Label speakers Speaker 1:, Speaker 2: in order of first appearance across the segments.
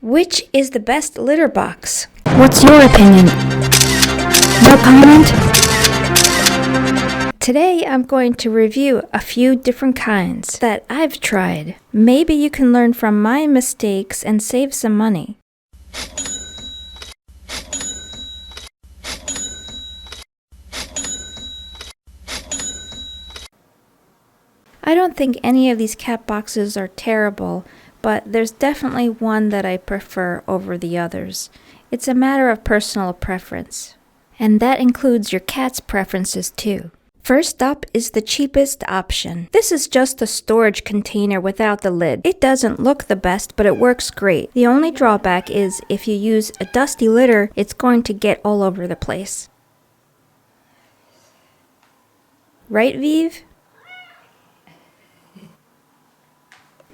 Speaker 1: Which is the best litter box? What's your opinion? No comment? Today I'm going to review a few different kinds that I've tried. Maybe you can learn from my mistakes and save some money. I don't think any of these cat boxes are terrible, but there's definitely one that I prefer over the others. It's a matter of personal preference. And that includes your cat's preferences too. First up is the cheapest option. This is just a storage container without the lid. It doesn't look the best, but it works great. The only drawback is if you use a dusty litter, it's going to get all over the place. Right, Vive?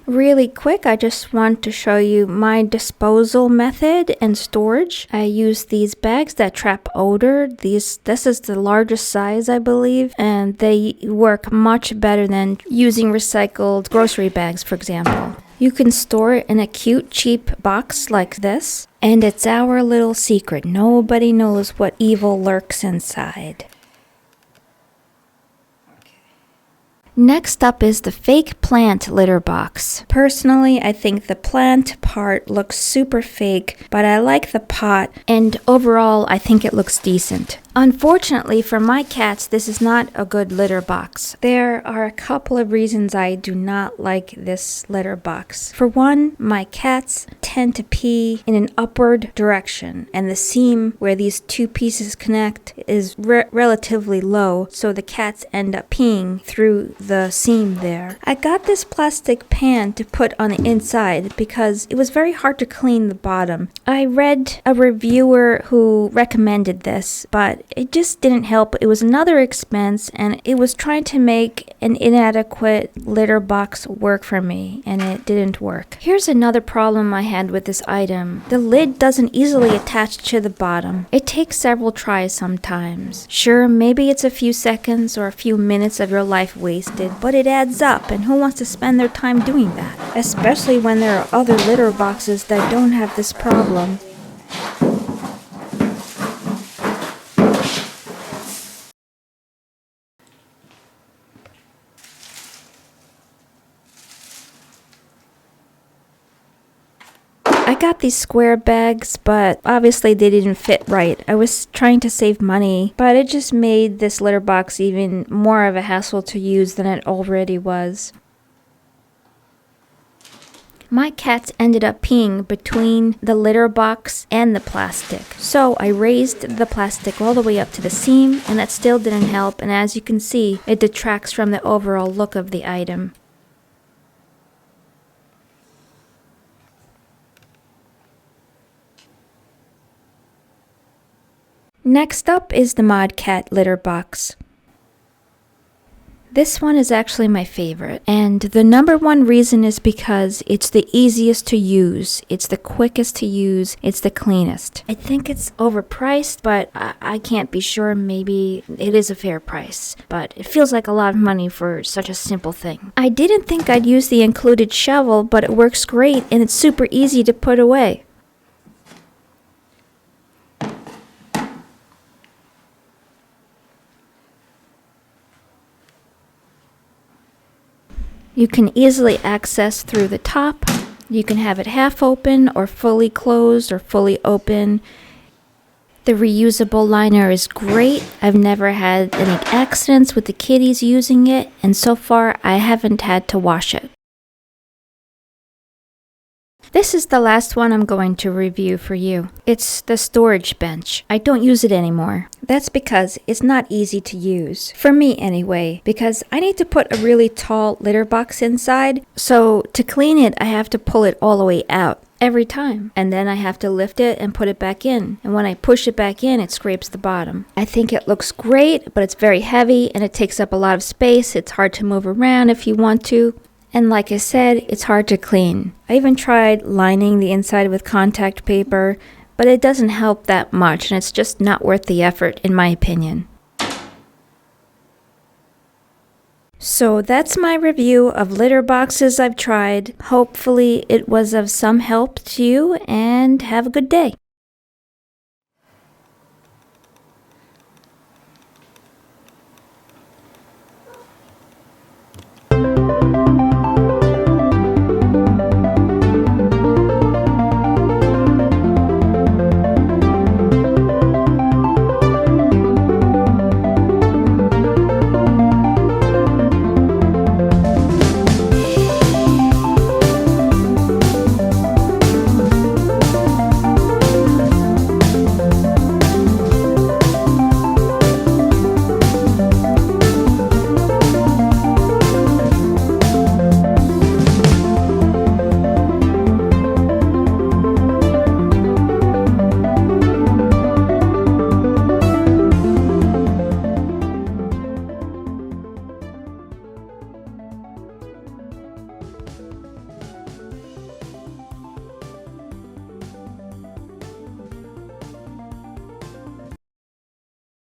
Speaker 1: Really quick, I just want to show you my disposal method and storage. I use these bags that trap odor. This is the largest size, I believe, and they work much better than using recycled grocery bags, for example. You can store it in a cute, cheap box like this, and it's our little secret. Nobody knows what evil lurks inside. Next up is the fake plant litter box. Personally, I think the plant part looks super fake, but I like the pot, and overall, I think it looks decent. Unfortunately for my cats, this is not a good litter box. There are a couple of reasons I do not like this litter box. For one, my cats tend to pee in an upward direction, and the seam where these two pieces connect is relatively low, so the cats end up peeing through the seam there. I got this plastic pan to put on the inside because it was very hard to clean the bottom. I read a reviewer who recommended this, but it just didn't help. It was another expense, and it was trying to make an inadequate litter box work for me, and it didn't work. Here's another problem I had with this item. The lid doesn't easily attach to the bottom. It takes several tries sometimes. Sure, maybe it's a few seconds or a few minutes of your life wasted, but it adds up, and who wants to spend their time doing that? Especially when there are other litter boxes that don't have this problem. I got these square bags, but obviously they didn't fit right. I was trying to save money, but it just made this litter box even more of a hassle to use than it already was. My cats ended up peeing between the litter box and the plastic. So I raised the plastic all the way up to the seam, and that still didn't help, and as you can see, it detracts from the overall look of the item. Next up is the Modkat litter box. This one is actually my favorite, and the number one reason is because it's the easiest to use, it's the quickest to use, it's the cleanest. I think it's overpriced, but I can't be sure. Maybe it is a fair price, but it feels like a lot of money for such a simple thing. I didn't think I'd use the included shovel, but it works great and it's super easy to put away. You can easily access through the top. You can have it half open or fully closed or fully open. The reusable liner is great. I've never had any accidents with the kitties using it, and so far I haven't had to wash it. This is the last one I'm going to review for you. It's the storage bench. I don't use it anymore. That's because it's not easy to use. For me anyway, because I need to put a really tall litter box inside. So to clean it, I have to pull it all the way out every time. And then I have to lift it and put it back in. And when I push it back in, it scrapes the bottom. I think it looks great, but it's very heavy and it takes up a lot of space. It's hard to move around if you want to. And like I said, it's hard to clean. I even tried lining the inside with contact paper, but it doesn't help that much, and it's just not worth the effort, in my opinion. So that's my review of litter boxes I've tried. Hopefully it was of some help to you, and have a good day.